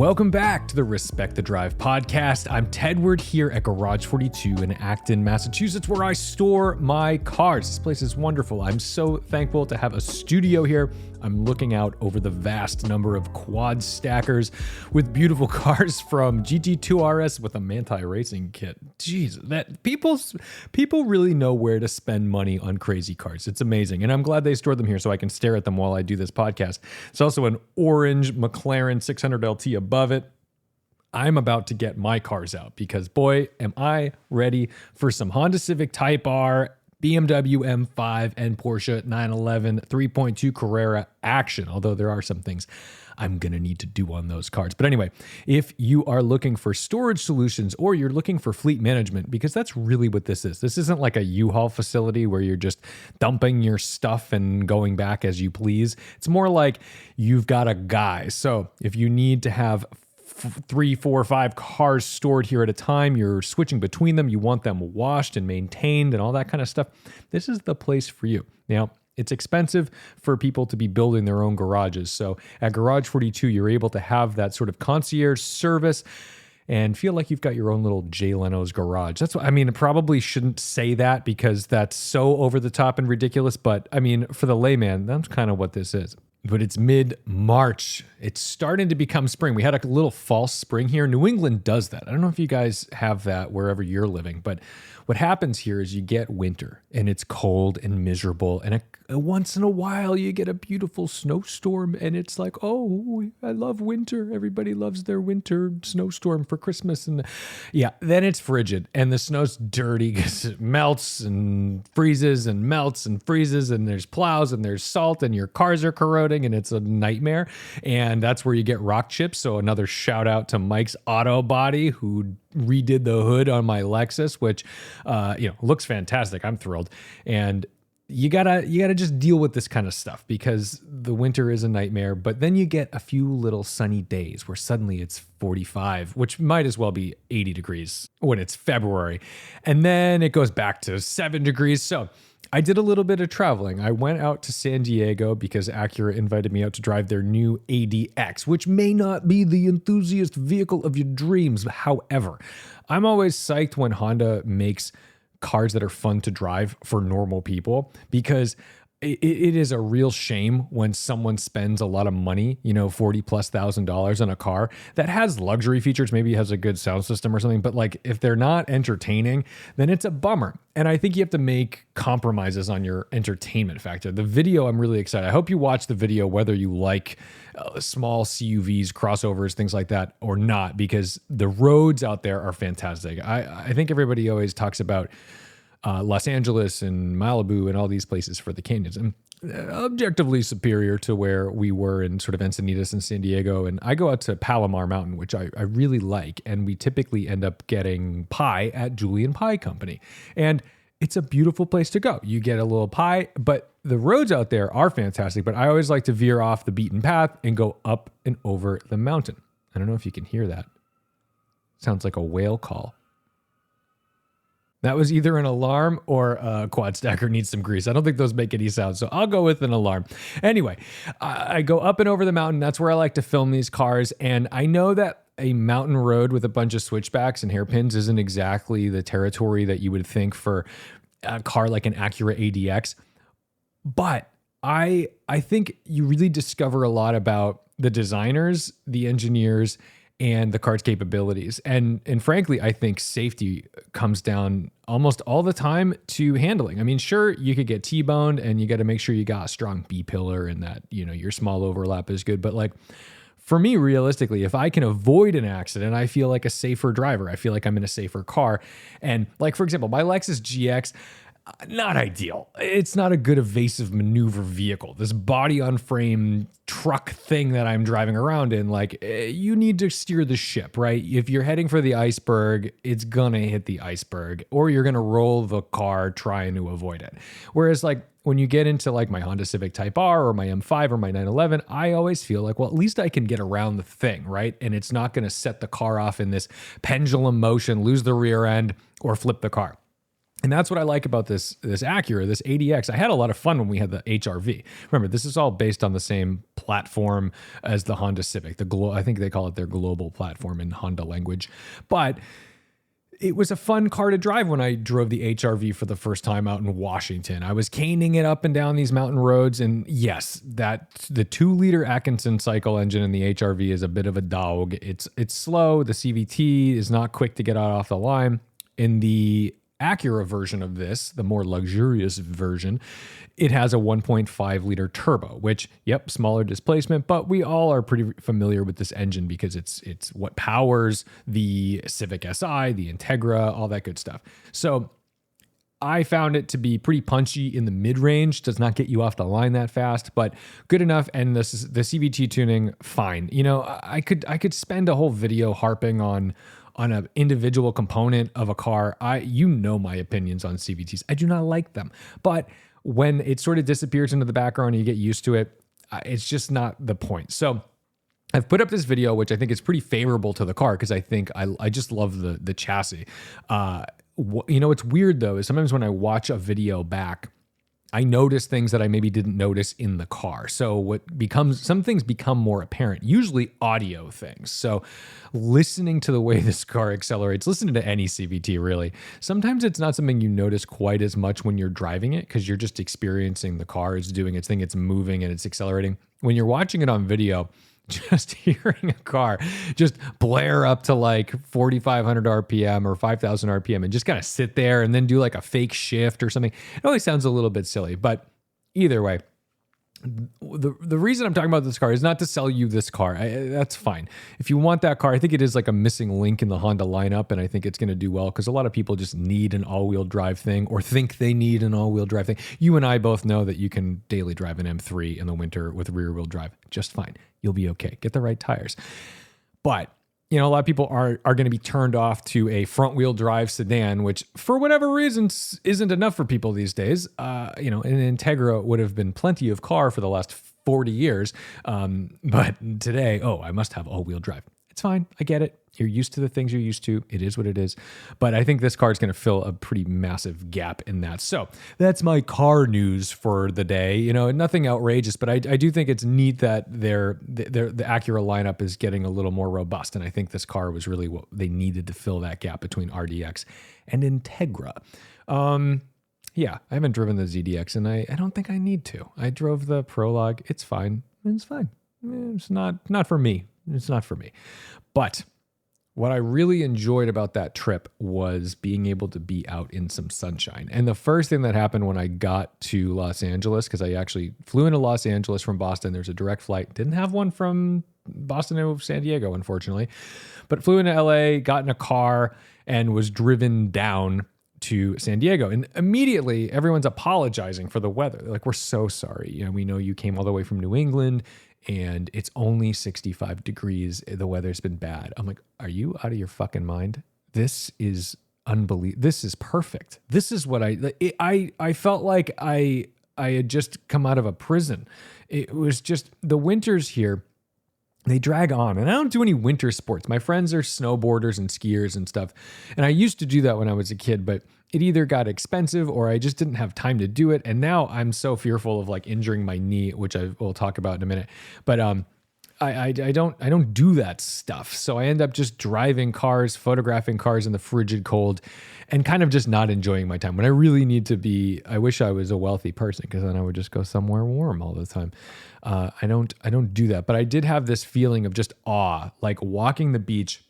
Welcome back to the Respect the Drive podcast. I'm Tedward here at Garage 42 in Acton, Massachusetts, where I store my cars. This place is wonderful. I'm so thankful to have a studio here. I'm looking out over the vast number of quad stackers with beautiful cars from GT2 RS with a Manti racing kit. Jeez, that people really know where to spend money on crazy cars. It's amazing. And I'm glad they stored them here so I can stare at them while I do this podcast. It's also an orange McLaren 600 LT above it. I'm about to get my cars out because boy, am I ready for some Honda Civic Type R, BMW M5, and Porsche 911 3.2 Carrera action, although there are some things I'm going to need to do on those cars. But anyway, if you are looking for storage solutions or you're looking for fleet management, because that's really what this is. This isn't like a U-Haul facility where you're just dumping your stuff and going back as you please. It's more like you've got a guy. So if you need to have 3, 4, 5 cars stored here at a time, you're switching between them, you want them washed and maintained and all that kind of stuff, this is the place for you. Now, it's expensive for people to be building their own garages. So at Garage 42, you're able to have that sort of concierge service and feel like you've got your own little Jay Leno's garage. That's what I mean. I probably shouldn't say that because that's so over the top and ridiculous. But I mean, for the layman, that's kind of what this is. But it's mid-March. It's starting to become spring. We had a little false spring here. New England does that. I don't know if you guys have that wherever you're living, but what happens here is you get winter and it's cold and miserable. And once in a while you get a beautiful snowstorm and it's like, oh, I love winter. Everybody loves their winter snowstorm for Christmas. And yeah, then it's frigid and the snow's dirty because it melts and freezes and melts and freezes and there's plows and there's salt and your cars are corroding and it's a nightmare. And that's where you get rock chips. So another shout out to Mike's Auto Body who redid the hood on my Lexus, which looks fantastic. I'm thrilled. And you gotta just deal with this kind of stuff because the winter is a nightmare, but then you get a few little sunny days where suddenly it's 45, which might as well be 80 degrees when it's February. And then it goes back to 7 degrees. So I did a little bit of traveling. I went out to San Diego because Acura invited me out to drive their new ADX, which may not be the enthusiast vehicle of your dreams. However, I'm always psyched when Honda makes cars that are fun to drive for normal people because it is a real shame when someone spends a lot of money, $40,000+ on a car that has luxury features, maybe has a good sound system or something, but like if they're not entertaining, then it's a bummer. And I think you have to make compromises on your entertainment factor. The video, I'm really excited. I hope you watch the video, whether you like small CUVs, crossovers, things like that or not, because the roads out there are fantastic. I think everybody always talks about Los Angeles and Malibu and all these places for the canyons, and objectively superior to where we were in sort of Encinitas and San Diego. And I go out to Palomar Mountain, which I really like. And we typically end up getting pie at Julian Pie Company. And it's a beautiful place to go. You get a little pie, but the roads out there are fantastic. But I always like to veer off the beaten path and go up and over the mountain. I don't know if you can hear that. Sounds like a whale call. That was either an alarm or a quad stacker needs some grease. I don't think those make any sound, so I'll go with an alarm. Anyway, I go up and over the mountain. That's where I like to film these cars. And I know that a mountain road with a bunch of switchbacks and hairpins isn't exactly the territory that you would think for a car like an Acura ADX. But I think you really discover a lot about the designers, the engineers, and the car's capabilities. And frankly, I think safety comes down almost all the time to handling. I mean, sure, you could get T-boned and you got to make sure you got a strong B-pillar and that, your small overlap is good. But like for me, realistically, if I can avoid an accident, I feel like a safer driver. I feel like I'm in a safer car. And like, for example, my Lexus GX, not ideal. It's not a good evasive maneuver vehicle. This body on frame truck thing that I'm driving around in, like you need to steer the ship, right? If you're heading for the iceberg, it's gonna hit the iceberg or you're gonna roll the car trying to avoid it. Whereas like when you get into like my Honda Civic Type R or my M5 or my 911, I always feel like, well, at least I can get around the thing, right? And it's not gonna set the car off in this pendulum motion, lose the rear end or flip the car. And that's what I like about this Acura, this ADX. I had a lot of fun when we had the HRV. Remember, this is all based on the same platform as the Honda Civic. I think they call it their global platform in Honda language. But it was a fun car to drive when I drove the HRV for the first time out in Washington. I was caning it up and down these mountain roads. And yes, the 2-liter Atkinson cycle engine in the HRV is a bit of a dog. It's slow. The CVT is not quick to get out off the line. In the Acura version of this, the more luxurious version, it has a 1.5 liter turbo, which, yep, smaller displacement, but we all are pretty familiar with this engine because it's what powers the Civic Si, the Integra, all that good stuff. So I found it to be pretty punchy in the mid-range, does not get you off the line that fast, but good enough. And the CVT tuning, fine. You know, I could spend a whole video harping on an individual component of a car. You know my opinions on CVTs. I do not like them. But when it sort of disappears into the background and you get used to it, it's just not the point. So I've put up this video, which I think is pretty favorable to the car because I think I just love the chassis. You know, what's weird though is sometimes when I watch a video back, I notice things that I maybe didn't notice in the car. So some things become more apparent, usually audio things. So listening to the way this car accelerates, listening to any CVT really, sometimes it's not something you notice quite as much when you're driving it because you're just experiencing the car is doing its thing, it's moving and it's accelerating. When you're watching it on video, just hearing a car just blare up to like 4,500 RPM or 5,000 RPM and just kind of sit there and then do like a fake shift or something. It always sounds a little bit silly, but either way, the reason I'm talking about this car is not to sell you this car. That's fine. If you want that car, I think it is like a missing link in the Honda lineup, and I think it's going to do well because a lot of people just need an all-wheel drive thing or think they need an all-wheel drive thing. You and I both know that you can daily drive an M3 in the winter with rear-wheel drive just fine. You'll be okay. Get the right tires. But you know, a lot of people are going to be turned off to a front-wheel drive sedan, which for whatever reasons isn't enough for people these days. You know, an Integra would have been plenty of car for the last 40 years. But today, I must have all-wheel drive. It's fine. I get it. You're used to the things you're used to. It is what it is. But I think this car is going to fill a pretty massive gap in that. So that's my car news for the day. You know, nothing outrageous, but I do think it's neat that the Acura lineup is getting a little more robust. And I think this car was really what they needed to fill that gap between RDX and Integra. Yeah, I haven't driven the ZDX and I don't think I need to. I drove the Prologue. It's fine. It's fine. It's not for me. It's not for me. But what I really enjoyed about that trip was being able to be out in some sunshine. And the first thing that happened when I got to Los Angeles, because I actually flew into Los Angeles from Boston. There's a direct flight. Didn't have one from Boston to San Diego, unfortunately. But flew into LA, got in a car, and was driven down to San Diego. And immediately everyone's apologizing for the weather. They're like, we're so sorry. You know, we know you came all the way from New England and it's only 65 degrees. The weather's been bad. I'm like, are you out of your fucking mind? This is unbelievable. This is perfect. This is what I felt like I had just come out of a prison. It was just the winters here. They drag on, and I don't do any winter sports. My friends are snowboarders and skiers and stuff. And I used to do that when I was a kid, but it either got expensive or I just didn't have time to do it. And now I'm so fearful of like injuring my knee, which I will talk about in a minute. But I don't do that stuff. So I end up just driving cars, photographing cars in the frigid cold, and kind of just not enjoying my time. When I really need to be, I wish I was a wealthy person because then I would just go somewhere warm all the time. I don't do that, but I did have this feeling of just awe, like walking the beach.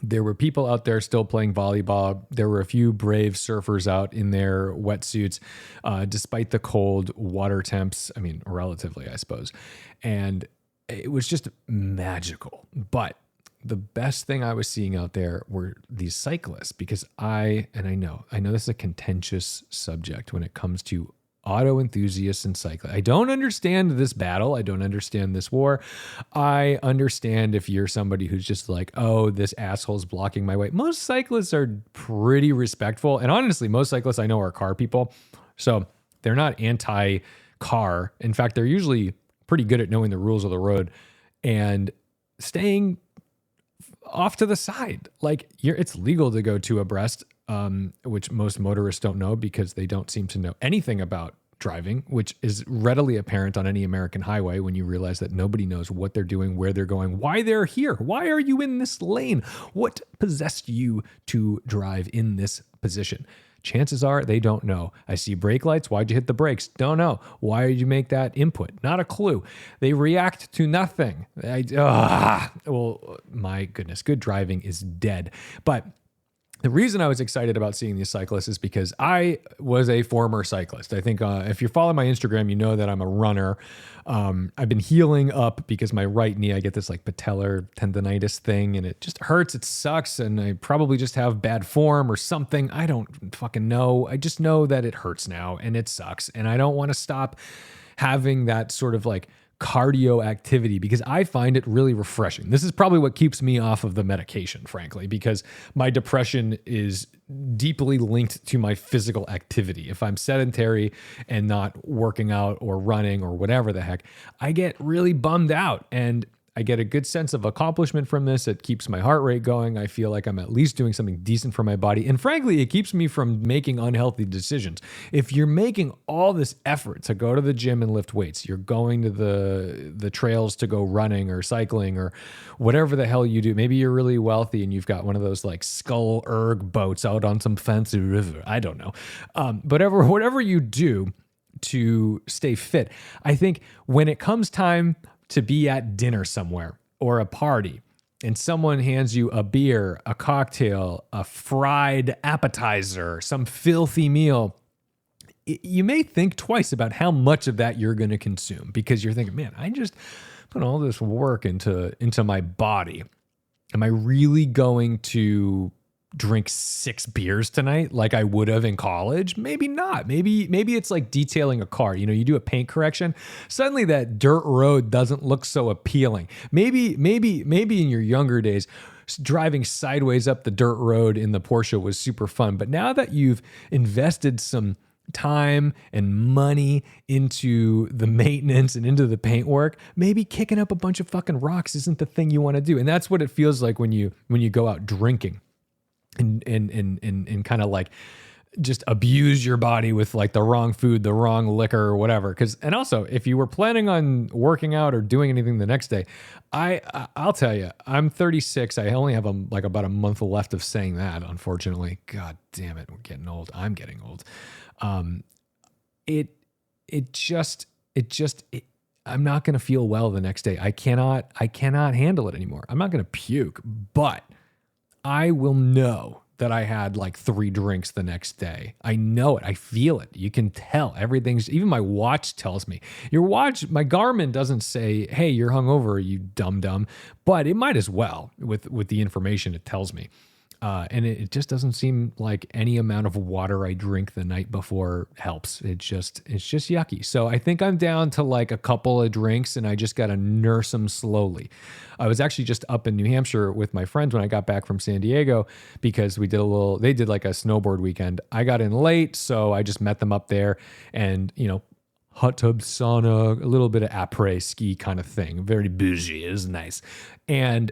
There were people out there still playing volleyball. There were a few brave surfers out in their wetsuits, despite the cold water temps. I mean, relatively, I suppose. And it was just magical. But the best thing I was seeing out there were these cyclists, because I know this is a contentious subject when it comes to auto enthusiasts and cyclists. I don't understand this battle. I don't understand this war. I understand if you're somebody who's just like, oh, this asshole's blocking my way. Most cyclists are pretty respectful. And honestly, most cyclists I know are car people. So they're not anti-car. In fact, they're usually pretty good at knowing the rules of the road and staying off to the side. Like it's legal to go two abreast, which most motorists don't know because they don't seem to know anything about driving, which is readily apparent on any American highway when you realize that nobody knows what they're doing, where they're going, why they're here. Why are you in this lane? What possessed you to drive in this position? Chances are they don't know. I see brake lights. Why'd you hit the brakes? Don't know. Why did you make that input? Not a clue. They react to nothing. Well, my goodness, good driving is dead. But the reason I was excited about seeing these cyclists is because I was a former cyclist. I think if you follow my Instagram, you know that I'm a runner. I've been healing up because my right knee, I get this like patellar tendonitis thing and it just hurts. It sucks. And I probably just have bad form or something. I don't fucking know. I just know that it hurts now and it sucks. And I don't want to stop having that sort of like cardio activity because I find it really refreshing. This is probably what keeps me off of the medication, frankly, because my depression is deeply linked to my physical activity. If I'm sedentary and not working out or running or whatever the heck, I get really bummed out and I get a good sense of accomplishment from this. It keeps my heart rate going. I feel like I'm at least doing something decent for my body. And frankly, it keeps me from making unhealthy decisions. If you're making all this effort to go to the gym and lift weights, you're going to the trails to go running or cycling or whatever the hell you do. Maybe you're really wealthy and you've got one of those like Skull Erg boats out on some fancy river. I don't know. Whatever you do to stay fit, I think when it comes time to be at dinner somewhere or a party and someone hands you a beer, a cocktail, a fried appetizer, some filthy meal, you may think twice about how much of that you're going to consume because you're thinking, man, I just put all this work into my body. Am I really going to drink 6 beers tonight like I would have in college? Maybe not. Maybe it's like detailing a car. You know, you do a paint correction. Suddenly that dirt road doesn't look so appealing. Maybe in your younger days, driving sideways up the dirt road in the Porsche was super fun. But now that you've invested some time and money into the maintenance and into the paint work, maybe kicking up a bunch of fucking rocks isn't the thing you want to do. And that's what it feels like when you go out drinking. And kind of like just abuse your body with like the wrong food, the wrong liquor or whatever. And also if you were planning on working out or doing anything the next day, I'll tell you, I'm 36. I only have about a month left of saying that, unfortunately. God damn it. We're getting old. I'm getting old. I'm not going to feel well the next day. I cannot handle it anymore. I'm not going to puke, but I will know that I had like 3 drinks the next day. I know it. I feel it. You can tell. Even my watch tells me. Your watch, my Garmin doesn't say, hey, you're hungover, you dumb, but it might as well with the information it tells me. And it just doesn't seem like any amount of water I drink the night before helps. It's just yucky. So I think I'm down to like a couple of drinks and I just got to nurse them slowly. I was actually just up in New Hampshire with my friends when I got back from San Diego because they did like a snowboard weekend. I got in late, so I just met them up there and, you know, hot tub, sauna, a little bit of après ski kind of thing. Very bougie. It was nice. And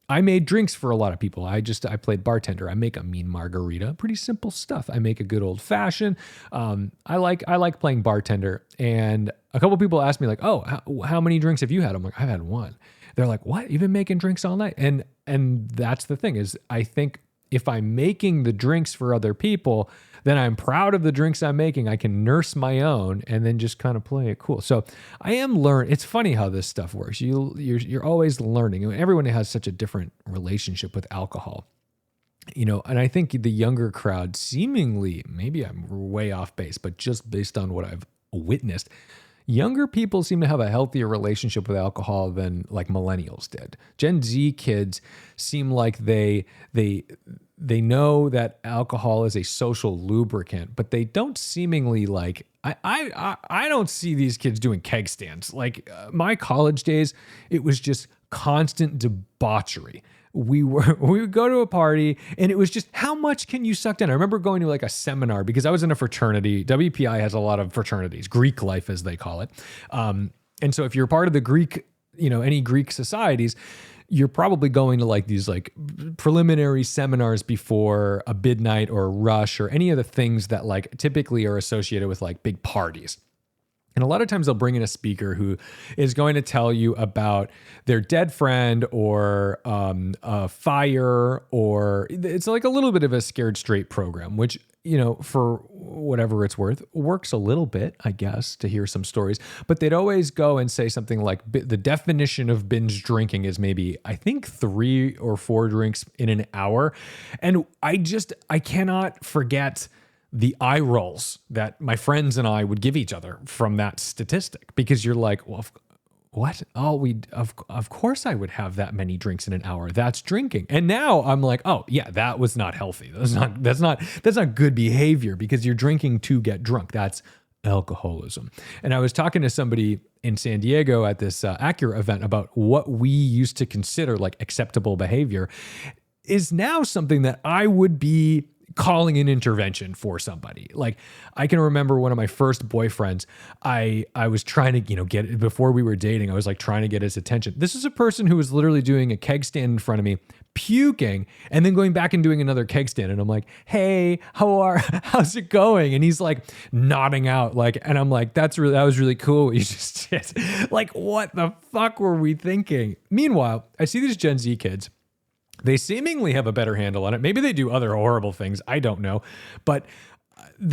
I made drinks for a lot of people. I played bartender. I make a mean margarita, pretty simple stuff. I make a good old fashioned. I like playing bartender. And a couple people asked me like, oh, how many drinks have you had? I'm like, I've had 1. They're like, what? You've been making drinks all night? And that's the thing is I think if I'm making the drinks for other people, then I'm proud of the drinks I'm making. I can nurse my own and then just kind of play it cool. So I am learning. It's funny how this stuff works. You're always learning. Everyone has such a different relationship with alcohol, you know. And I think the younger crowd, seemingly, maybe I'm way off base, but just based on what I've witnessed, younger people seem to have a healthier relationship with alcohol than like millennials did. Gen Z kids seem like they know that alcohol is a social lubricant, but they don't seemingly like, I don't see these kids doing keg stands. Like my college days, it was just constant debauchery. We would go to a party and it was just, how much can you suck down? I remember going to like a seminar because I was in a fraternity. WPI has a lot of fraternities, Greek life as they call it. And so if you're part of the Greek, you know, any Greek societies, you're probably going to like these like preliminary seminars before a bid night or a rush or any of the things that like typically are associated with like big parties. And a lot of times they'll bring in a speaker who is going to tell you about their dead friend or a fire, or it's like a little bit of a scared straight program, which, for whatever it's worth, works a little bit, I guess, to hear some stories. But they'd always go and say something like the definition of binge drinking is maybe, I think, 3 or 4 drinks in an hour. And I cannot forget the eye rolls that my friends and I would give each other from that statistic, because you're like, well, what? Oh, of course I would have that many drinks in an hour. That's drinking. And now I'm like, oh yeah, that was not healthy. That's not good behavior, because you're drinking to get drunk. That's alcoholism. And I was talking to somebody in San Diego at this Acura event about what we used to consider like acceptable behavior is now something that I would be calling an intervention for somebody. Like, I can remember one of my first boyfriends, I was trying to, get, before we were dating, I was like trying to get his attention. This is a person who was literally doing a keg stand in front of me, puking, and then going back and doing another keg stand. And I'm like, hey, how's it going? And he's like nodding out, like, and I'm like, that was really cool what you just did. Like, what the fuck were we thinking? Meanwhile, I see these Gen Z kids. They seemingly have a better handle on it. Maybe they do other horrible things. I don't know. But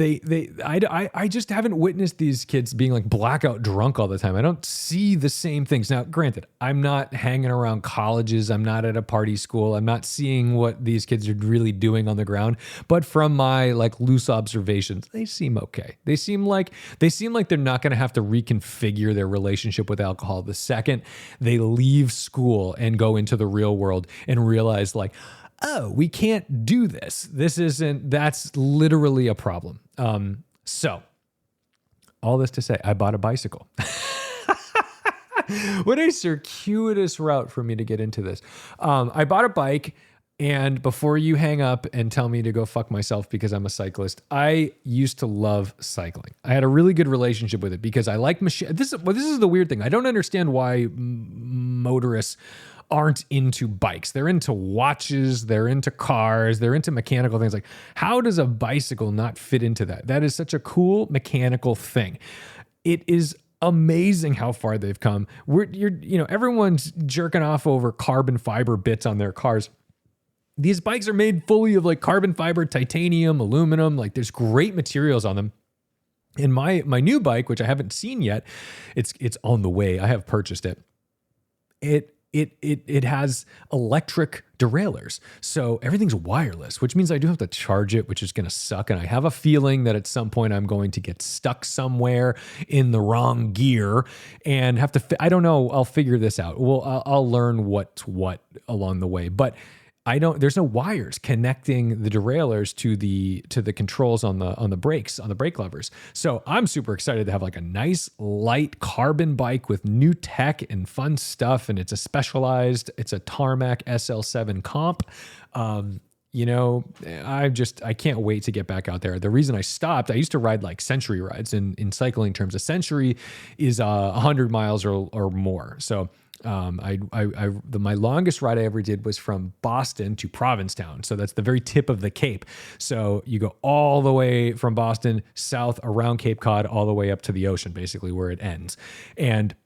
I just haven't witnessed these kids being like blackout drunk all the time. I don't see the same things. Now, granted, I'm not hanging around colleges. I'm not at a party school. I'm not seeing what these kids are really doing on the ground. But from my like loose observations, they seem okay. They seem like they're not going to have to reconfigure their relationship with alcohol the second they leave school and go into the real world and realize like, oh, we can't do this. That's literally a problem. So all this to say, I bought a bicycle. What a circuitous route for me to get into this. I bought a bike, and before you hang up and tell me to go fuck myself because I'm a cyclist, I used to love cycling. I had a really good relationship with it because I like machine. This is the weird thing. I don't understand why motorists aren't into bikes. They're into watches, they're into cars, they're into mechanical things. Like, how does a bicycle not fit into that? That is such a cool mechanical thing. It is amazing how far they've come. Everyone's jerking off over carbon fiber bits on their cars. These bikes are made fully of like carbon fiber, titanium, aluminum. Like, there's great materials on them. And my new bike, which I haven't seen yet, it's on the way. I have purchased it. It has electric derailleurs. So everything's wireless, which means I do have to charge it, which is going to suck. And I have a feeling that at some point I'm going to get stuck somewhere in the wrong gear and have to, I don't know, I'll figure this out. Well, I'll learn what's what along the way. But there's no wires connecting the derailleurs to the controls on the brakes, on the brake levers. So I'm super excited to have like a nice light carbon bike with new tech and fun stuff. And it's a Tarmac SL7 comp. I can't wait to get back out there. The reason I stopped, I used to ride like century rides in cycling terms. A century is 100 miles or more. So my longest ride I ever did was from Boston to Provincetown. So that's the very tip of the Cape. So you go all the way from Boston south around Cape Cod, all the way up to the ocean, basically where it ends. And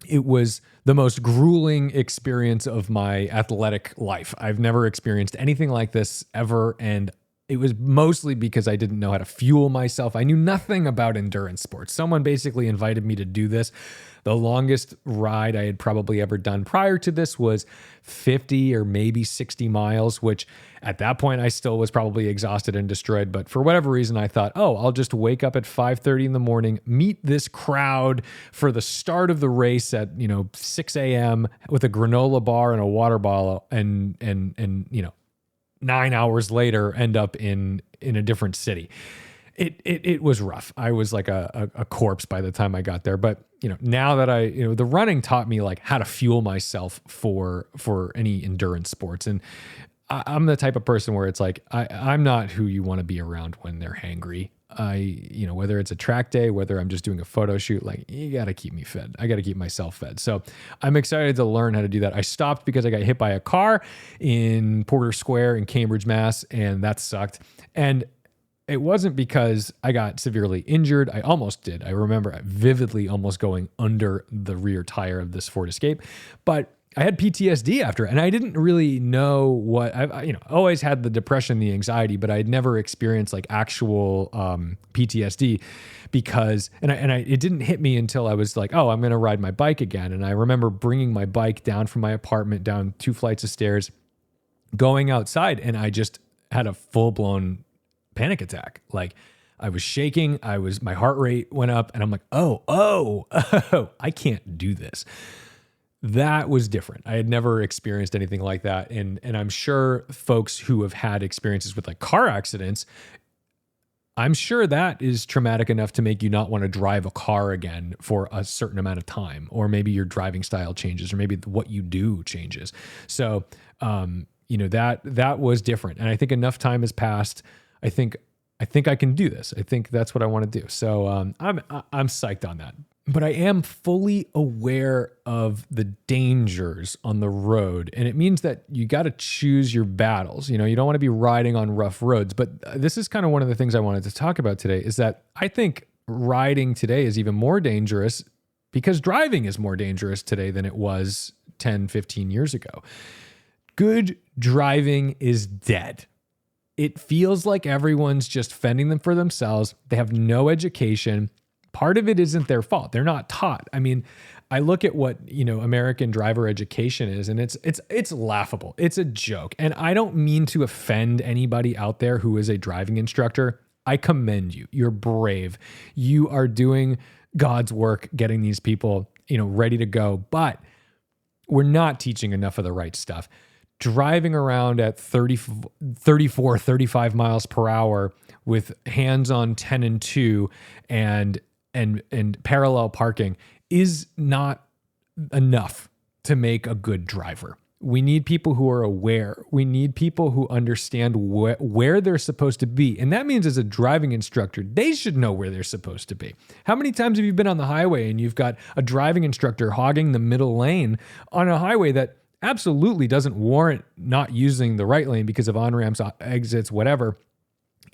it was the most grueling experience of my athletic life. I've never experienced anything like this ever. And it was mostly because I didn't know how to fuel myself. I knew nothing about endurance sports. Someone basically invited me to do this. The longest ride I had probably ever done prior to this was 50 or maybe 60 miles, which at that point I still was probably exhausted and destroyed. But for whatever reason, I thought, I'll just wake up at 5:30 in the morning, meet this crowd for the start of the race at 6 a.m. with a granola bar and a water bottle, and 9 hours later end up in a different city. It was rough. I was like a corpse by the time I got there. But now that the running taught me like how to fuel myself for any endurance sports. And I'm the type of person where it's like, I'm not who you want to be around when they're hangry. Whether it's a track day, whether I'm just doing a photo shoot, like, you got to keep me fed. I got to keep myself fed. So I'm excited to learn how to do that. I stopped because I got hit by a car in Porter Square in Cambridge, Mass, and that sucked. And it wasn't because I got severely injured. I almost did. I remember vividly almost going under the rear tire of this Ford Escape, but I had PTSD after, and I didn't really know what I always had the depression, the anxiety, but I had never experienced like actual PTSD because, it didn't hit me until I was like, oh, I'm going to ride my bike again. And I remember bringing my bike down from my apartment, down 2 flights of stairs, going outside, and I just had a full blown panic attack. Like I was shaking, my heart rate went up, and I'm like, oh, I can't do this. That was different. I had never experienced anything like that. And I'm sure folks who have had experiences with like car accidents, I'm sure that is traumatic enough to make you not want to drive a car again for a certain amount of time, or maybe your driving style changes, or maybe what you do changes. So, that was different. And I think enough time has passed. I think I can do this. I think that's what I want to do. So I'm psyched on that. But I am fully aware of the dangers on the road. And it means that you got to choose your battles. You don't want to be riding on rough roads. But this is kind of one of the things I wanted to talk about today, is that I think riding today is even more dangerous because driving is more dangerous today than it was 10, 15 years ago. Good driving is dead. It feels like everyone's just fending them for themselves. They have no education. Part of it isn't their fault. They're not taught. I mean, I look at what, American driver education is, and it's laughable. It's a joke. And I don't mean to offend anybody out there who is a driving instructor. I commend you. You're brave. You are doing God's work getting these people, ready to go. But we're not teaching enough of the right stuff. Driving around at 34, 35 miles per hour with hands on 10 and 2 and parallel parking is not enough to make a good driver. We need people who are aware. We need people who understand where they're supposed to be. And that means as a driving instructor, they should know where they're supposed to be. How many times have you been on the highway and you've got a driving instructor hogging the middle lane on a highway that absolutely doesn't warrant not using the right lane because of on-ramps, exits, whatever?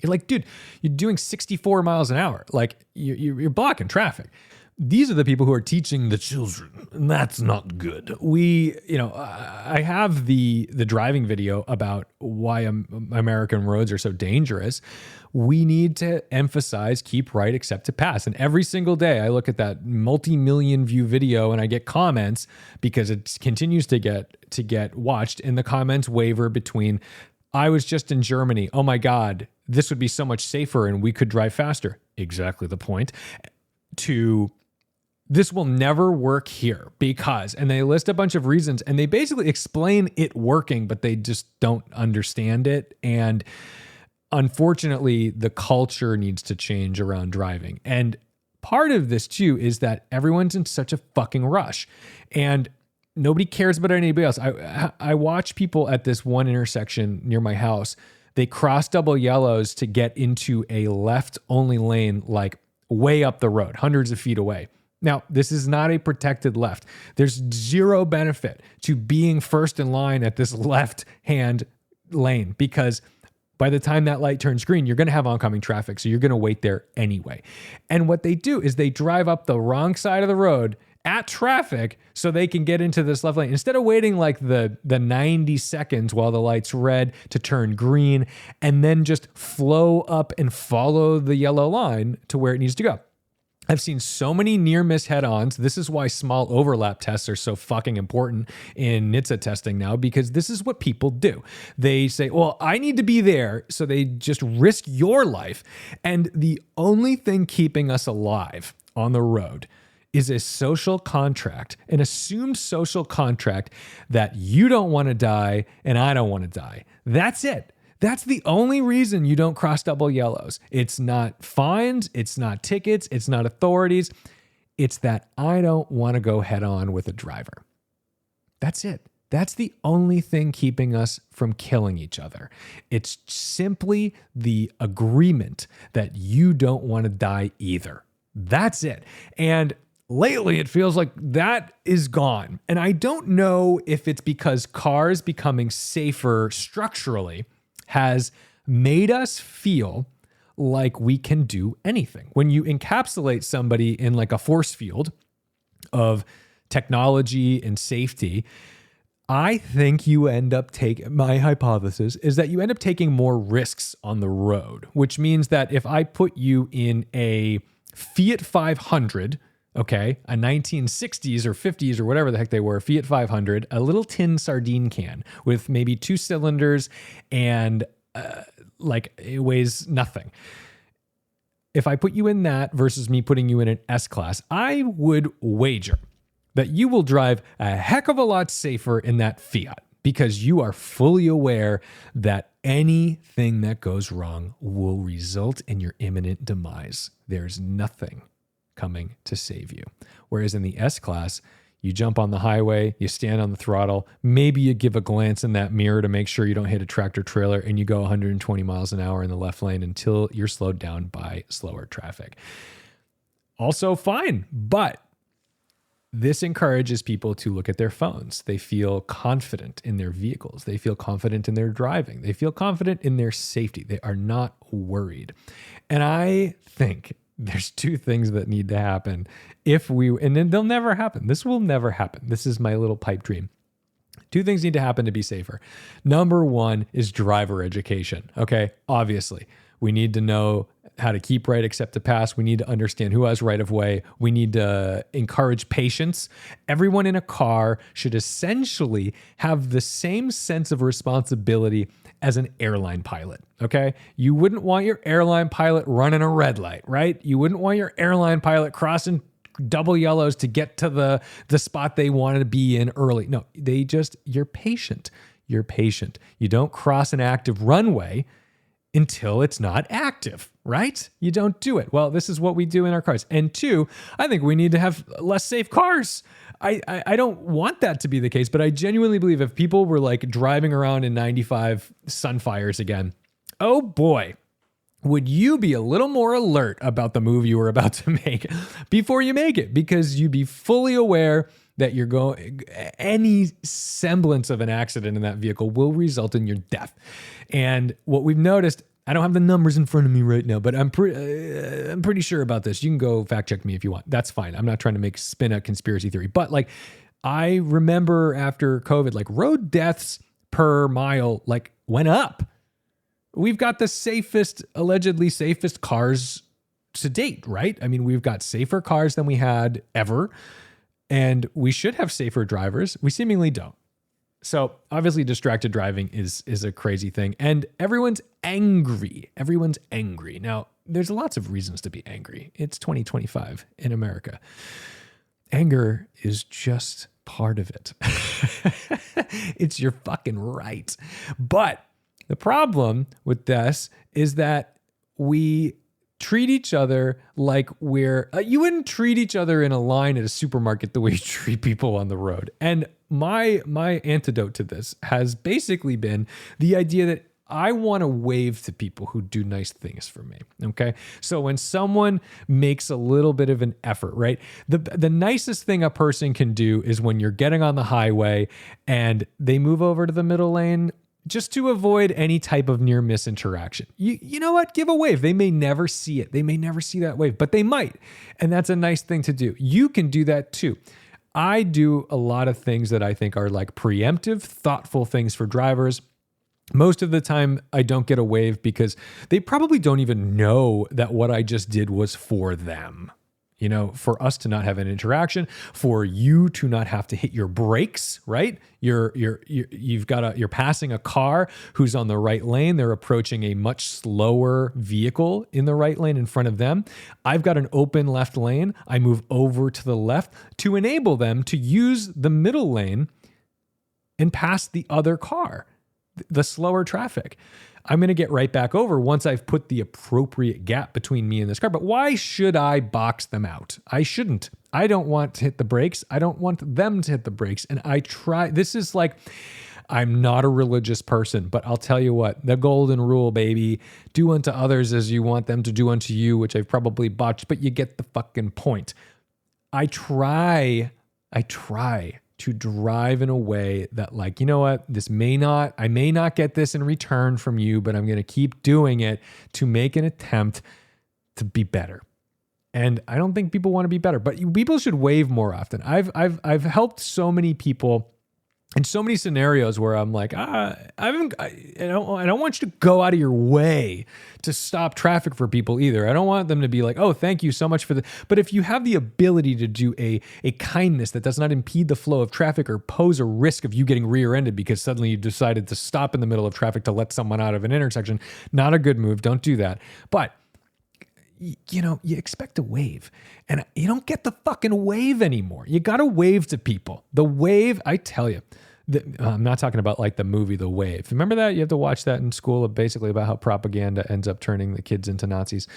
You're like, dude, you're doing 64 miles an hour. Like you're blocking traffic. These are the people who are teaching the children, and that's not good. I have the driving video about why American roads are so dangerous. We need to emphasize keep right, accept to pass. And every single day I look at that multi-million view video and I get comments because it continues to get watched, and the comments waver between, I was just in Germany. Oh my God, this would be so much safer and we could drive faster. Exactly the point. To this will never work here because, and they list a bunch of reasons and they basically explain it working, but they just don't understand it. And unfortunately, the culture needs to change around driving. And part of this too is that everyone's in such a fucking rush and nobody cares about anybody else. I watch people at this one intersection near my house. They cross double yellows to get into a left-only lane, like way up the road, hundreds of feet away. Now, this is not a protected left. There's zero benefit to being first in line at this left-hand lane because by the time that light turns green, you're going to have oncoming traffic, so you're going to wait there anyway. And what they do is they drive up the wrong side of the road at traffic so they can get into this left lane. Instead of waiting like the 90 seconds while the light's red to turn green and then just flow up and follow the yellow line to where it needs to go. I've seen so many near miss head-ons. This is why small overlap tests are so fucking important in NHTSA testing now, because this is what people do. They say, well, I need to be there. So they just risk your life. And the only thing keeping us alive on the road is a social contract, an assumed social contract that you don't want to die and I don't want to die. That's it. That's the only reason you don't cross double yellows. It's not fines. It's not tickets. It's not authorities. It's that I don't want to go head on with a driver. That's it. That's the only thing keeping us from killing each other. It's simply the agreement that you don't want to die either. That's it. And lately, it feels like that is gone. And I don't know if it's because cars becoming safer structurally has made us feel like we can do anything. When you encapsulate somebody in like a force field of technology and safety, I think you end up taking, my hypothesis is that you end up taking more risks on the road, which means that if I put you in a Fiat 500, okay, a 1960s or 50s or whatever the heck they were, Fiat 500, a little tin sardine can with maybe 2 cylinders and like it weighs nothing. If I put you in that versus me putting you in an S-Class, I would wager that you will drive a heck of a lot safer in that Fiat because you are fully aware that anything that goes wrong will result in your imminent demise. There's nothing coming to save you. Whereas in the S-Class, you jump on the highway, you stand on the throttle, maybe you give a glance in that mirror to make sure you don't hit a tractor trailer, and you go 120 miles an hour in the left lane until you're slowed down by slower traffic. Also fine, but this encourages people to look at their phones. They feel confident in their vehicles. They feel confident in their driving. They feel confident in their safety. They are not worried. And I think there's 2 things that need to happen and then they'll never happen. This will never happen. This is my little pipe dream. 2 things need to happen to be safer. Number 1 is driver education. Okay. Obviously, we need to know how to keep right, accept to pass. We need to understand who has right of way. We need to encourage patience. Everyone in a car should essentially have the same sense of responsibility as an airline pilot, okay? You wouldn't want your airline pilot running a red light, right? You wouldn't want your airline pilot crossing double yellows to get to the spot they wanted to be in early. No, you're patient. You're patient. You don't cross an active runway until it's not active, right? You don't do it. Well, this is what we do in our cars. And 2, I think we need to have less safe cars. I don't want that to be the case, but I genuinely believe if people were like driving around in 95 Sunfires again, oh boy, would you be a little more alert about the move you were about to make before you make it, because you'd be fully aware that any semblance of an accident in that vehicle will result in your death. And what we've noticed, I don't have the numbers in front of me right now, but I'm pretty sure about this. You can go fact check me if you want. That's fine. I'm not trying to spin a conspiracy theory, but like I remember after COVID, like road deaths per mile like went up. We've got the allegedly safest cars to date, right? I mean, we've got safer cars than we had ever. And we should have safer drivers. We seemingly don't. So obviously distracted driving is a crazy thing. And everyone's angry. Everyone's angry. Now, there's lots of reasons to be angry. It's 2025 in America. Anger is just part of it. It's your fucking right. But the problem with this is that we treat each other like you wouldn't treat each other in a line at a supermarket the way you treat people on the road. And my antidote to this has basically been the idea that I want to wave to people who do nice things for me. Okay. So when someone makes a little bit of an effort, right? The nicest thing a person can do is when you're getting on the highway and they move over to the middle lane just to avoid any type of near miss interaction. You know what? Give a wave. They may never see it. They may never see that wave, but they might. And that's a nice thing to do. You can do that too. I do a lot of things that I think are like preemptive, thoughtful things for drivers. Most of the time, I don't get a wave because they probably don't even know that what I just did was for them. You know, for us to not have an interaction, for you to not have to hit your brakes, right? You're passing a car who's on the right lane. They're approaching a much slower vehicle in the right lane in front of them. I've got an open left lane. I move over to the left to enable them to use the middle lane and pass the other car, the slower traffic. I'm going to get right back over once I've put the appropriate gap between me and this car. But why should I box them out? I shouldn't. I don't want to hit the brakes. I don't want them to hit the brakes. And this is like, I'm not a religious person, but I'll tell you what, the golden rule, baby, do unto others as you want them to do unto you, which I've probably botched, but you get the fucking point. I try to drive in a way that, like, you know what, I may not get this in return from you, but I'm going to keep doing it to make an attempt to be better. And I don't think people want to be better, but people should wave more often. I've helped so many people in so many scenarios where I'm like, I don't want you to go out of your way to stop traffic for people either. I don't want them to be like, oh, thank you so much for the. But if you have the ability to do a kindness that does not impede the flow of traffic or pose a risk of you getting rear-ended because suddenly you decided to stop in the middle of traffic to let someone out of an intersection, not a good move. Don't do that. But you expect to wave, and you don't get the fucking wave anymore. You got to wave to people. The wave, I tell you, I'm not talking about like the movie The Wave. Remember that? You have to watch that in school, basically about how propaganda ends up turning the kids into Nazis.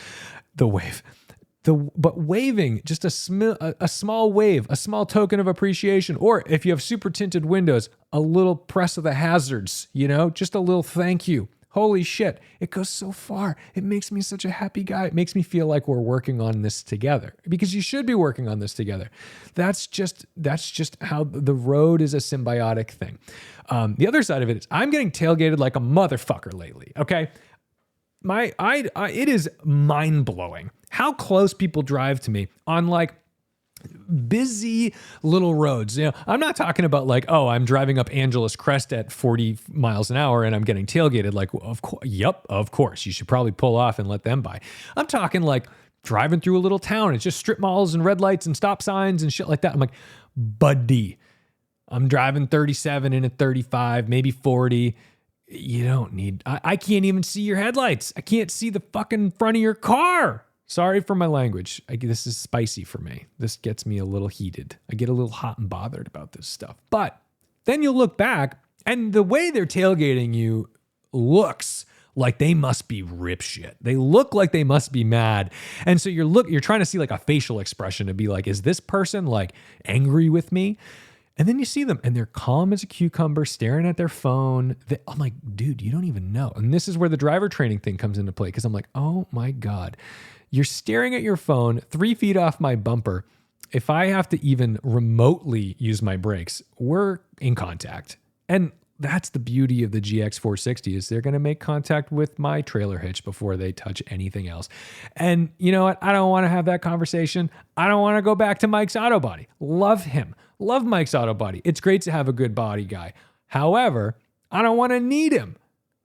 The Wave. But waving, just a small wave, a small token of appreciation, or if you have super tinted windows, a little press of the hazards, just a little thank you. Holy shit, it goes so far. It makes me such a happy guy. It makes me feel like we're working on this together, because you should be working on this together. That's just how the road is a symbiotic thing. The other side of it is I'm getting tailgated like a motherfucker lately, okay? It is mind-blowing how close people drive to me on like busy little roads. I'm not talking about like, oh, I'm driving up Angeles Crest at 40 miles an hour and I'm getting tailgated. Like, of course, you should probably pull off and let them by. I'm talking like driving through a little town. It's just strip malls and red lights and stop signs and shit like that. I'm like, buddy, I'm driving 37 in a 35, maybe 40. You don't need, I can't even see your headlights. I can't see the fucking front of your car. Sorry for my language. This is spicy for me. This gets me a little heated. I get a little hot and bothered about this stuff. But then you look back, and the way they're tailgating you looks like they must be rip shit. They look like they must be mad. And so you're trying to see like a facial expression to be like, is this person like angry with me? And then you see them and they're calm as a cucumber, staring at their phone. I'm like, dude, you don't even know. And this is where the driver training thing comes into play, because I'm like, oh my God. You're staring at your phone 3 feet off my bumper. If I have to even remotely use my brakes, we're in contact. And that's the beauty of the GX460 is they're going to make contact with my trailer hitch before they touch anything else. And you know what? I don't want to have that conversation. I don't want to go back to Mike's Auto Body. Love him. Love Mike's Auto Body. It's great to have a good body guy. However, I don't want to need him.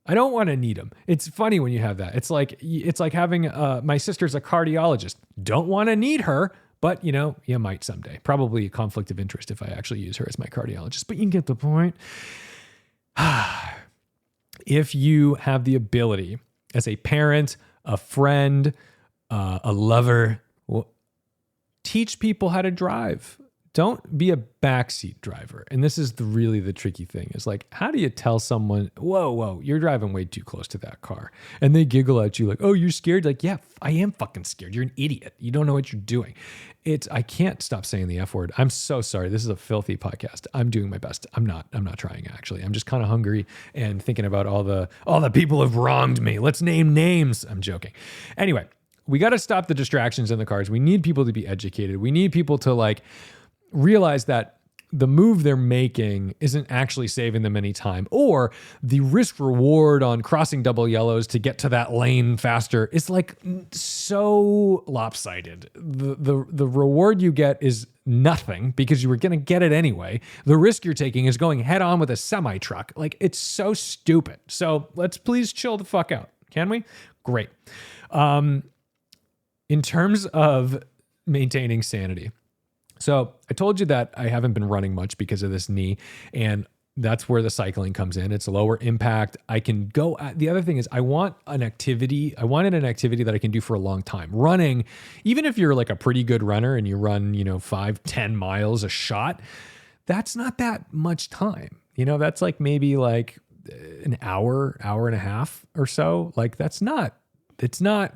I don't want to need him. It's funny when you have that. It's like having my sister's a cardiologist. Don't want to need her, but you might someday. Probably a conflict of interest if I actually use her as my cardiologist, but you can get the point. If you have the ability as a parent, a friend, a lover, teach people how to drive. Don't be a backseat driver. And this is really the tricky thing is like, how do you tell someone, whoa, you're driving way too close to that car? And they giggle at you like, oh, you're scared? Like, yeah, I am fucking scared. You're an idiot. You don't know what you're doing. I can't stop saying the F word. I'm so sorry. This is a filthy podcast. I'm doing my best. I'm not trying actually. I'm just kind of hungry and thinking about all the people who've wronged me. Let's name names. I'm joking. Anyway, we got to stop the distractions in the cars. We need people to be educated. We need people to like, realize that the move they're making isn't actually saving them any time, or the risk reward on crossing double yellows to get to that lane faster is like so lopsided. The reward you get is nothing because you were going to get it anyway. The risk you're taking is going head on with a semi truck. Like, it's so stupid. So let's please chill the fuck out. Can we? Great. In terms of maintaining sanity, so I told you that I haven't been running much because of this knee, and that's where the cycling comes in. It's lower impact. I can go the other thing is I wanted an activity that I can do for a long time. Running, even if you're like a pretty good runner and you run, 5-10 miles a shot, that's not that much time. That's like maybe like an hour and a half or so. Like it's not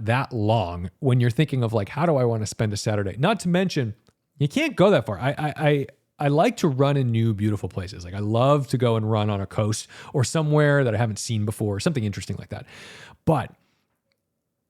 that long when you're thinking of like, how do I want to spend a Saturday? Not to mention, you can't go that far. I like to run in new, beautiful places. Like I love to go and run on a coast or somewhere that I haven't seen before, something interesting like that. But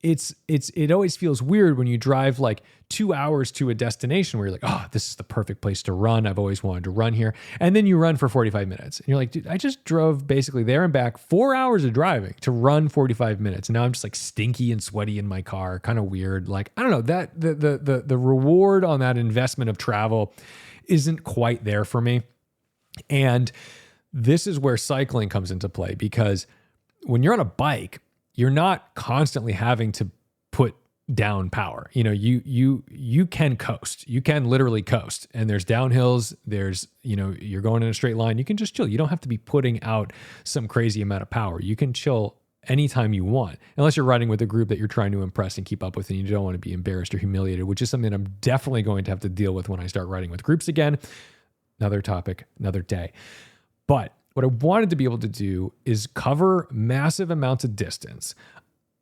it always feels weird when you drive like 2 hours to a destination where you're like, oh, this is the perfect place to run. I've always wanted to run here. And then you run for 45 minutes. And you're like, dude, I just drove basically there and back 4 hours of driving to run 45 minutes. And now I'm just like stinky and sweaty in my car, kind of weird. Like, I don't know, that the reward on that investment of travel isn't quite there for me. And this is where cycling comes into play, because when you're on a bike, you're not constantly having to put down power. You know, you can coast. You can literally coast. And there's downhills, there's, you know, you're going in a straight line. You can just chill. You don't have to be putting out some crazy amount of power. You can chill anytime you want, unless you're riding with a group that you're trying to impress and keep up with, and you don't want to be embarrassed or humiliated, which is something I'm definitely going to have to deal with when I start riding with groups again. Another topic, another day. But what I wanted to be able to do is cover massive amounts of distance.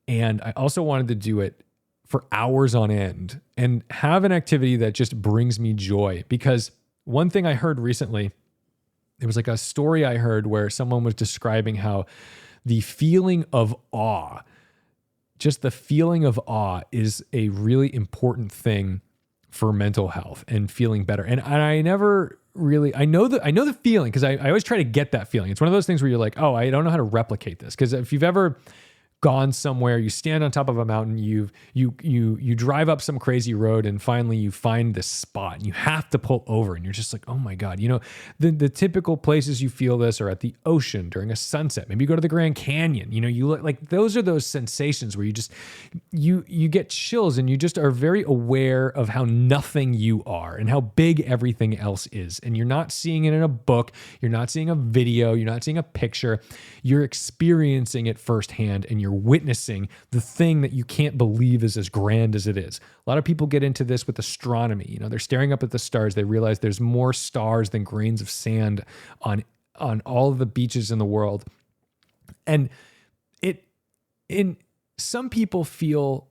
And I also wanted to do it for hours on end and have an activity that just brings me joy. Because one thing I heard recently, it was like a story I heard where someone was describing how the feeling of awe, just the feeling of awe, is a really important thing for mental health and feeling better. And I never really, I know the feeling, because I always try to get that feeling. It's one of those things where you're like, oh, I don't know how to replicate this. Because if you've ever gone somewhere, you stand on top of a mountain, you drive up some crazy road, and finally you find this spot and you have to pull over, and you're just like, oh my God, you know, the typical places you feel this are at the ocean during a sunset. Maybe you go to the Grand Canyon, you know, you look like, those are those sensations where you just, you get chills, and you just are very aware of how nothing you are and how big everything else is. And you're not seeing it in a book. You're not seeing a video. You're not seeing a picture. You're experiencing it firsthand, and you're witnessing the thing that you can't believe is as grand as it is. A lot of people get into this with astronomy. You know, they're staring up at the stars. They realize there's more stars than grains of sand on all of the beaches in the world. And some people feel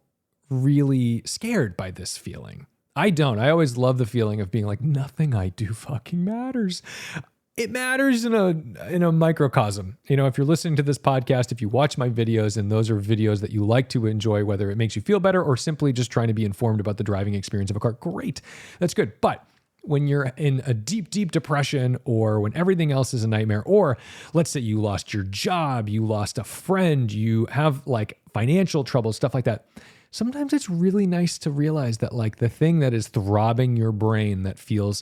really scared by this feeling. I don't. I always love the feeling of being like, nothing I do fucking matters. It matters in a microcosm. You know, if you're listening to this podcast, if you watch my videos and those are videos that you like to enjoy, whether it makes you feel better or simply just trying to be informed about the driving experience of a car, great. That's good. But when you're in a deep, deep depression, or when everything else is a nightmare, or let's say you lost your job, you lost a friend, you have like financial trouble, stuff like that, sometimes it's really nice to realize that like the thing that is throbbing your brain that feels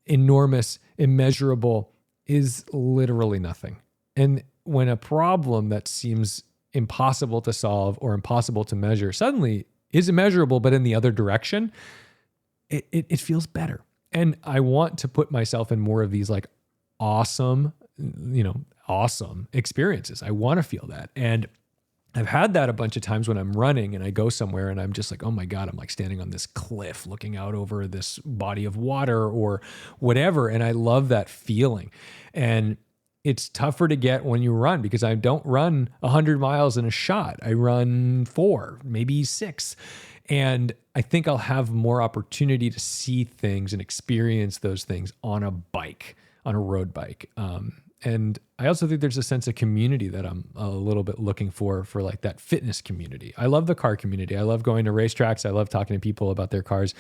enormous, immeasurable, is literally nothing. And when a problem that seems impossible to solve or impossible to measure suddenly is immeasurable, but in the other direction, it feels better. And I want to put myself in more of these like awesome experiences. I want to feel that. And I've had that a bunch of times when I'm running and I go somewhere and I'm just like, oh my God, I'm like standing on this cliff looking out over this body of water or whatever. And I love that feeling. And it's tougher to get when you run, because I don't run 100 miles in a shot. I run 4, maybe 6. And I think I'll have more opportunity to see things and experience those things on a bike, on a road bike. And I also think there's a sense of community that I'm a little bit looking for like that fitness community. I love the car community. I love going to racetracks. I love talking to people about their cars.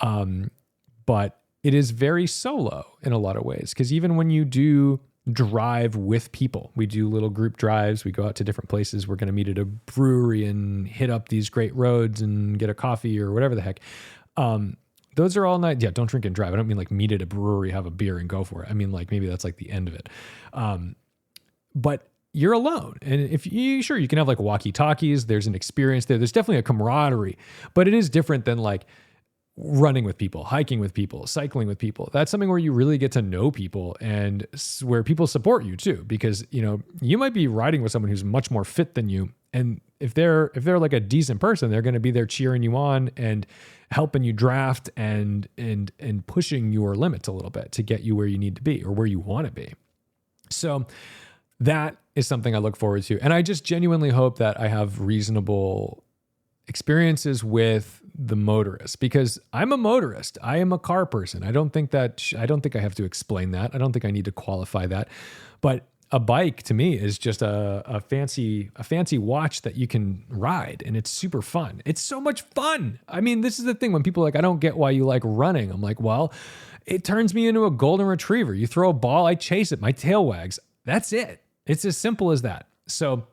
But it is very solo in a lot of ways, because even when you do drive with people, we do little group drives. We go out to different places. We're going to meet at a brewery and hit up these great roads and get a coffee or whatever the heck. Those are all nice. Yeah, don't drink and drive. I don't mean like meet at a brewery, have a beer and go for it. I mean like maybe that's like the end of it. But you're alone. And if you, sure, you can have like walkie-talkies. There's an experience there. There's definitely a camaraderie, but it is different than like running with people, hiking with people, cycling with people. That's something where you really get to know people and where people support you too, because, you know, you might be riding with someone who's much more fit than you. And if they're like a decent person, they're going to be there cheering you on and helping you draft and pushing your limits a little bit to get you where you need to be or where you want to be. So that is something I look forward to. And I just genuinely hope that I have reasonable experiences with the motorist, because I'm a motorist. I am a car person. I don't think I have to explain that. I don't think I need to qualify that, but a bike to me is just a fancy watch that you can ride, and it's super fun. It's so much fun. I mean, this is the thing when people are like, I don't get why you like running. I'm like, well, it turns me into a golden retriever. You throw a ball, I chase it, my tail wags. That's it. It's as simple as that. So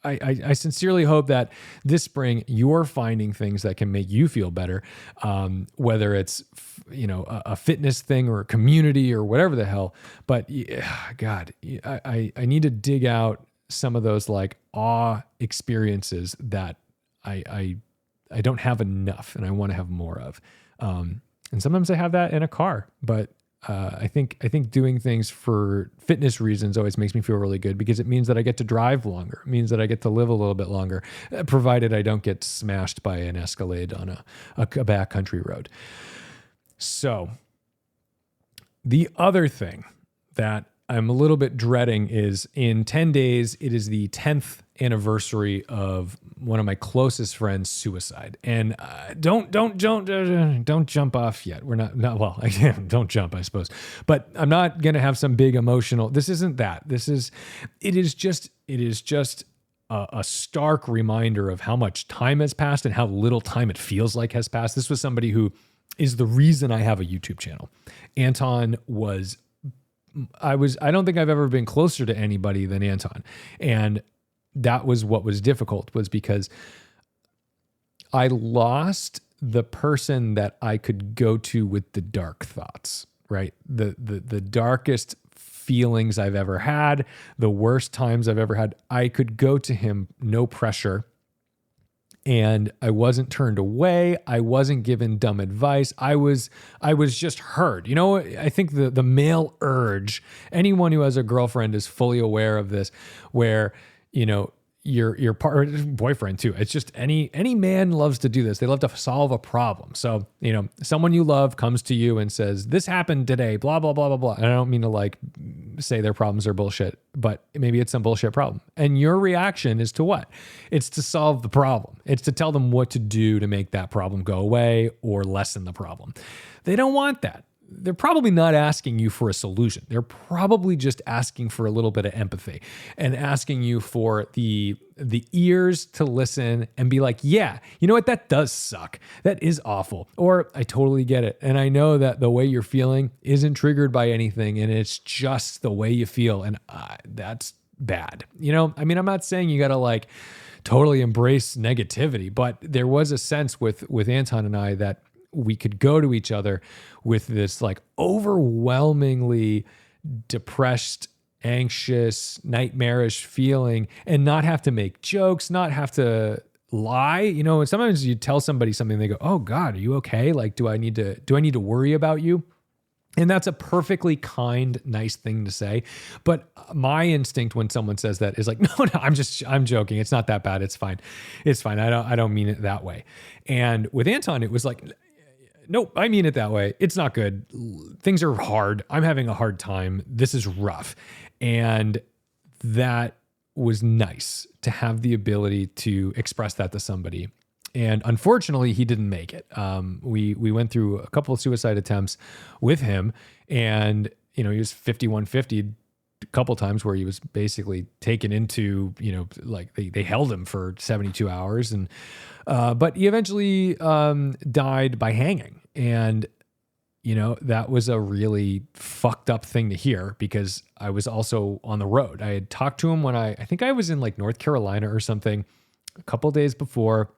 I sincerely hope that this spring you're finding things that can make you feel better, whether it's a fitness thing or a community or whatever the hell. But God, I need to dig out some of those like awe experiences that I don't have enough and I want to have more of. And sometimes I have that in a car, but I think doing things for fitness reasons always makes me feel really good because it means that I get to drive longer. It means that I get to live a little bit longer, provided I don't get smashed by an Escalade on a backcountry road. So the other thing that I'm a little bit dreading is in 10 days, it is the 10th anniversary of one of my closest friends' suicide. And don't jump off yet. We're not well, don't jump, I suppose. But I'm not going to have some big emotional. This isn't that. It is just a stark reminder of how much time has passed and how little time it feels like has passed. This was somebody who is the reason I have a YouTube channel. Anton I don't think I've ever been closer to anybody than Anton. And that was what was difficult, was because I lost the person that I could go to with the dark thoughts, right? The darkest feelings I've ever had, the worst times I've ever had. I could go to him, no pressure. And I wasn't turned away. I wasn't given dumb advice. I was just heard. I think the male urge, anyone who has a girlfriend is fully aware of this, where, your partner, boyfriend too. It's just any man loves to do this. They love to solve a problem. So, someone you love comes to you and says, this happened today, blah, blah, blah, blah, blah. And I don't mean to like say their problems are bullshit, but maybe it's some bullshit problem. And your reaction is to what? It's to solve the problem. It's to tell them what to do to make that problem go away or lessen the problem. They don't want that. They're probably not asking you for a solution. They're probably just asking for a little bit of empathy and asking you for the ears to listen and be like, yeah, you know what? That does suck. That is awful. Or I totally get it. And I know that the way you're feeling isn't triggered by anything and it's just the way you feel. And that's bad. I'm not saying you got to like totally embrace negativity, but there was a sense with Anton and I that we could go to each other with this like overwhelmingly depressed, anxious, nightmarish feeling and not have to make jokes, not have to lie. And sometimes you tell somebody something, they go, oh God, are you okay? Like, do I need to worry about you? And that's a perfectly kind, nice thing to say. But my instinct when someone says that is like, no, I'm joking. It's not that bad. It's fine. It's fine. I don't mean it that way. And with Anton, it was like, nope, I mean it that way. It's not good. Things are hard. I'm having a hard time. This is rough. And that was nice to have the ability to express that to somebody. And unfortunately, he didn't make it. We went through a couple of suicide attempts with him, and he was 5150 a couple times where he was basically taken into, like they held him for 72 hours, and but he eventually died by hanging. And that was a really fucked up thing to hear because I was also on the road. I had talked to him when I think I was in like North Carolina or something a couple days before.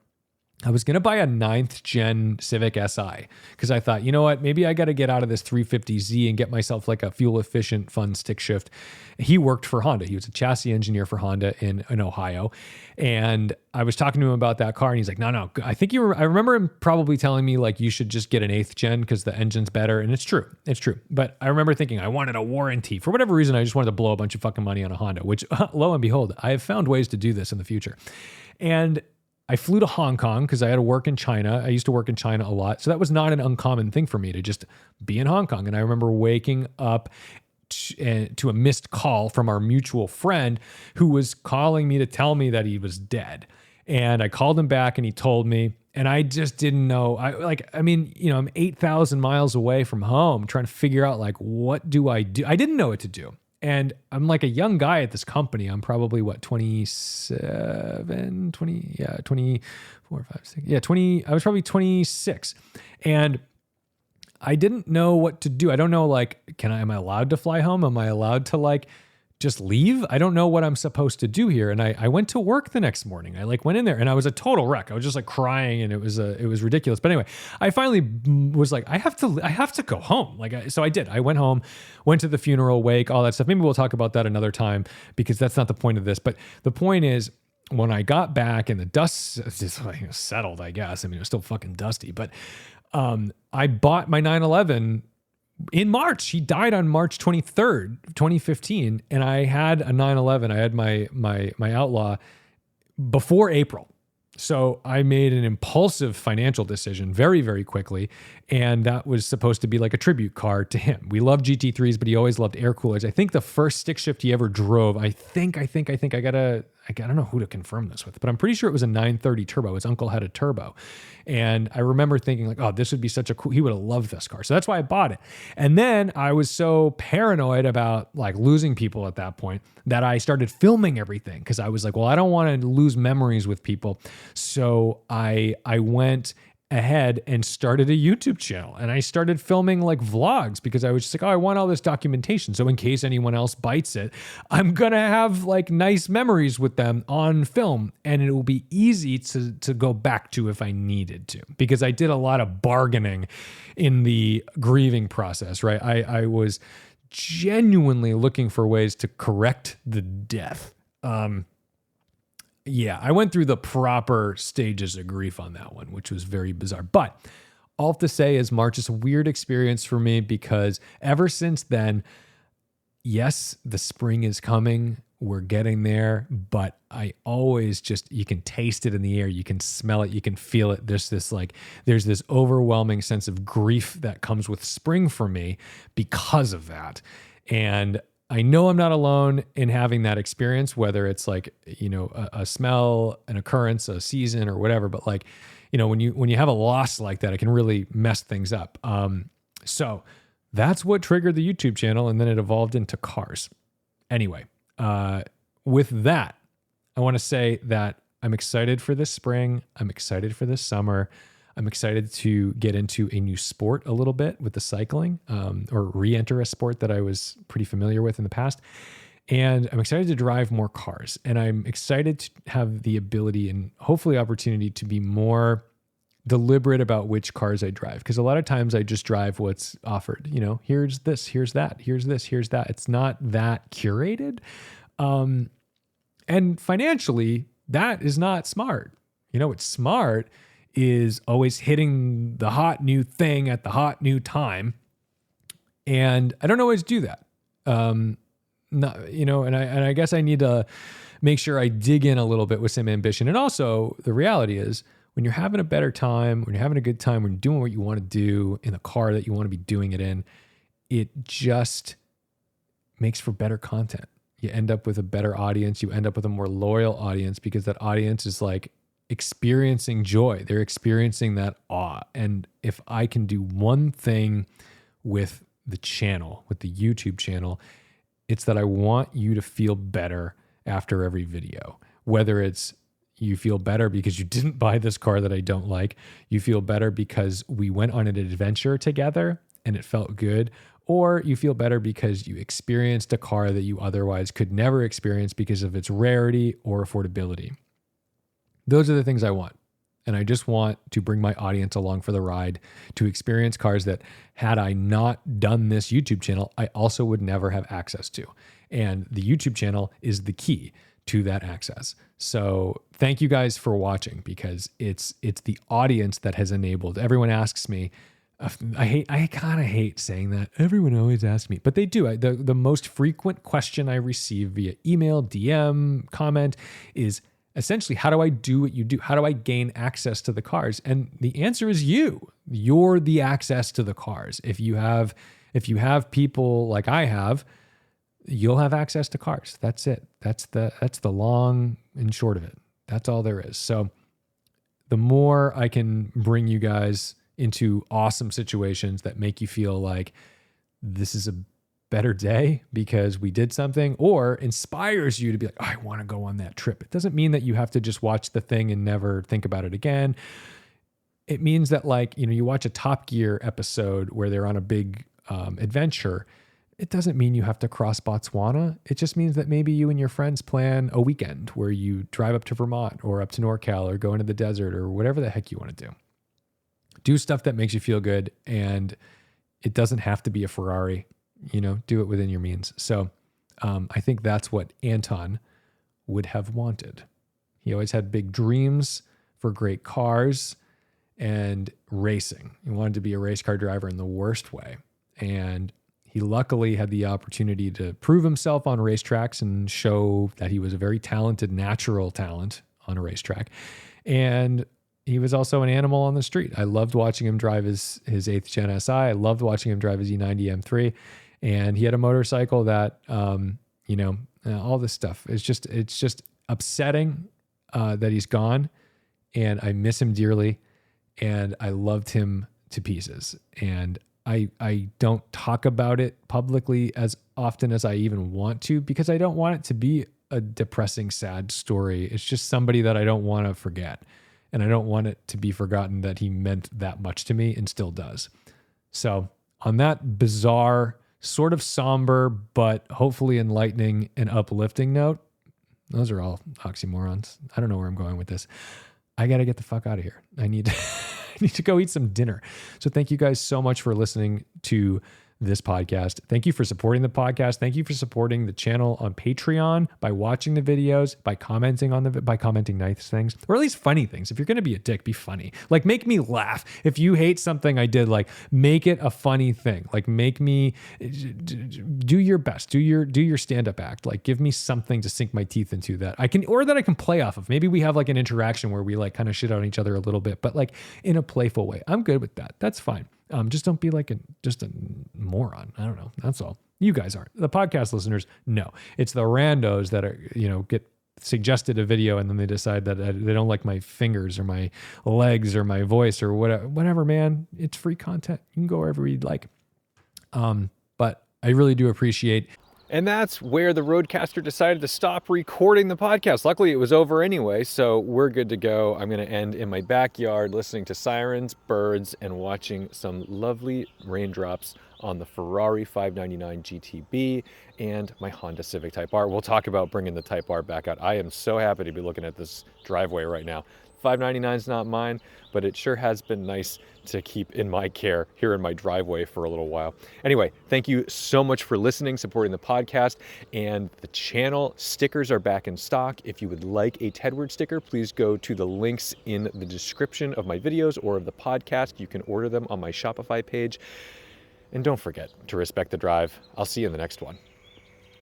I was going to buy a 9th gen Civic Si because I thought, you know what, maybe I got to get out of this 350Z and get myself like a fuel efficient, fun stick shift. He worked for Honda. He was a chassis engineer for Honda in Ohio. And I was talking to him about that car and he's like, no, I remember him probably telling me like, you should just get an 8th gen because the engine's better. And it's true. But I remember thinking I wanted a warranty. For whatever reason, I just wanted to blow a bunch of fucking money on a Honda, which lo and behold, I have found ways to do this in the future. And I flew to Hong Kong because I had to work in China. I used to work in China a lot. So that was not an uncommon thing for me to just be in Hong Kong. And I remember waking up to a missed call from our mutual friend who was calling me to tell me that he was dead. And I called him back and he told me, and I just didn't know. I'm 8,000 miles away from home trying to figure out like, what do I do? I didn't know what to do. And I'm like a young guy at this company. I'm probably 27, 20, yeah, 24, 5, 6, yeah, 20. I was probably 26. And I didn't know what to do. I don't know, like, am I allowed to fly home? Am I allowed to like just leave? I don't know what I'm supposed to do here. And I went to work the next morning. I like went in there and I was a total wreck. I was just like crying and it was ridiculous. But anyway, I finally was like, I have to go home. So I did. I went home, went to the funeral, wake, all that stuff. Maybe we'll talk about that another time because that's not the point of this. But the point is, when I got back and the dust just like settled, I guess. I mean, it was still fucking dusty, but I bought my 911 in March. He died on March 23rd, 2015. And I had a 911. I had my Outlaw before April. So I made an impulsive financial decision very, very quickly. And that was supposed to be like a tribute car to him. We love GT3s, but he always loved air coolers. I think the first stick shift he ever drove, I don't know who to confirm this with, but I'm pretty sure it was a 930 turbo. His uncle had a turbo. And I remember thinking like, oh, this would be such a cool, he would have loved this car. So that's why I bought it. And then I was so paranoid about like losing people at that point that I started filming everything. Cause I was like, well, I don't want to lose memories with people. So I went ahead and started a YouTube channel and I started filming like vlogs because I was just like, oh, I want all this documentation. So in case anyone else bites it, I'm going to have like nice memories with them on film and it will be easy to go back to if I needed to, because I did a lot of bargaining in the grieving process, right? I was genuinely looking for ways to correct the death. Yeah, I went through the proper stages of grief on that one, which was very bizarre. But all to say is March is a weird experience for me because ever since then, yes, the spring is coming. We're getting there, but I always you can taste it in the air. You can smell it. You can feel it. There's this overwhelming sense of grief that comes with spring for me because of that. And I know I'm not alone in having that experience, whether it's like, a smell, an occurrence, a season or whatever. But like, when you have a loss like that, it can really mess things up. So that's what triggered the YouTube channel. And then it evolved into cars. Anyway, with that, I want to say that I'm excited for this spring. I'm excited for this summer. I'm excited to get into a new sport a little bit with the cycling, or re-enter a sport that I was pretty familiar with in the past. And I'm excited to drive more cars. And I'm excited to have the ability and hopefully opportunity to be more deliberate about which cars I drive. Because a lot of times I just drive what's offered. Here's this, here's that, here's this, here's that. It's not that curated. And financially, that is not smart. What's smart is always hitting the hot new thing at the hot new time. And I don't always do that. And I guess I need to make sure I dig in a little bit with some ambition. And also the reality is when you're having a better time, when you're having a good time, when you're doing what you want to do in the car that you want to be doing it in, it just makes for better content. You end up with a better audience. You end up with a more loyal audience because that audience is like experiencing joy. They're experiencing that awe. And if I can do one thing with the channel, with the YouTube channel, it's that I want you to feel better after every video. Whether it's you feel better because you didn't buy this car that I don't like, you feel better because we went on an adventure together and it felt good, or you feel better because you experienced a car that you otherwise could never experience because of its rarity or affordability. Those are the things I want. And I just want to bring my audience along for the ride to experience cars that had I not done this YouTube channel, I also would never have access to. And the YouTube channel is the key to that access. So thank you guys for watching because it's the audience that has enabled. Everyone asks me, I kind of hate saying that. Everyone always asks me, but they do. The most frequent question I receive via email, DM, comment is, essentially, how do I do what you do? How do I gain access to the cars? And the answer is you. You're the access to the cars. If you have people like I have, you'll have access to cars. That's it. That's the long and short of it. That's all there is. So the more I can bring you guys into awesome situations that make you feel like this is a better day because we did something, or inspires you to be like, oh, I want to go on that trip. It doesn't mean that you have to just watch the thing and never think about it again. It means that, like, you watch a Top Gear episode where they're on a big adventure. It doesn't mean you have to cross Botswana. It just means that maybe you and your friends plan a weekend where you drive up to Vermont or up to NorCal or go into the desert or whatever the heck you want to do. Do stuff that makes you feel good, and it doesn't have to be a Ferrari. Do it within your means. So I think that's what Anton would have wanted. He always had big dreams for great cars and racing. He wanted to be a race car driver in the worst way. And he luckily had the opportunity to prove himself on racetracks and show that he was a very talented, natural talent on a racetrack. And he was also an animal on the street. I loved watching him drive his 8th Gen SI. I loved watching him drive his E90 M3. And he had a motorcycle that, all this stuff. It's just upsetting that he's gone. And I miss him dearly. And I loved him to pieces. And I don't talk about it publicly as often as I even want to, because I don't want it to be a depressing, sad story. It's just somebody that I don't want to forget. And I don't want it to be forgotten that he meant that much to me and still does. So on that bizarre, sort of somber, but hopefully enlightening and uplifting note, those are all oxymorons. I don't know where I'm going with this. I got to get the fuck out of here. I need to go eat some dinner. So thank you guys so much for listening to this podcast. Thank you for supporting the podcast. Thank you for supporting the channel on Patreon by watching the videos, by commenting by commenting nice things, or at least funny things. If you're going to be a dick, be funny. Like, make me laugh. If you hate something I did, like, make it a funny thing. Like, make me do your best. Do your stand-up act. Like, give me something to sink my teeth into that I can play off of. Maybe we have like an interaction where we like kind of shit on each other a little bit, but like in a playful way. I'm good with that. That's fine. Just don't be like just a moron. I don't know. That's all. You guys aren't. The podcast listeners, no. It's the randos that are, get suggested a video and then they decide that they don't like my fingers or my legs or my voice or whatever, man. It's free content. You can go wherever you'd like. But I really do appreciate. And that's where the Roadcaster decided to stop recording the podcast. Luckily, it was over anyway, so we're good to go. I'm going to end in my backyard listening to sirens, birds, and watching some lovely raindrops on the Ferrari 599 GTB and my Honda Civic Type R. We'll talk about bringing the Type R back out. I am so happy to be looking at this driveway right now. 599 is not mine, but it sure has been nice to keep in my care here in my driveway for a little while. Anyway, thank you so much for listening, supporting the podcast and the channel. Stickers are back in stock. If you would like a Tedward sticker, please go to the links in the description of my videos or of the podcast. You can order them on my Shopify page. And don't forget to respect the drive. I'll see you in the next one.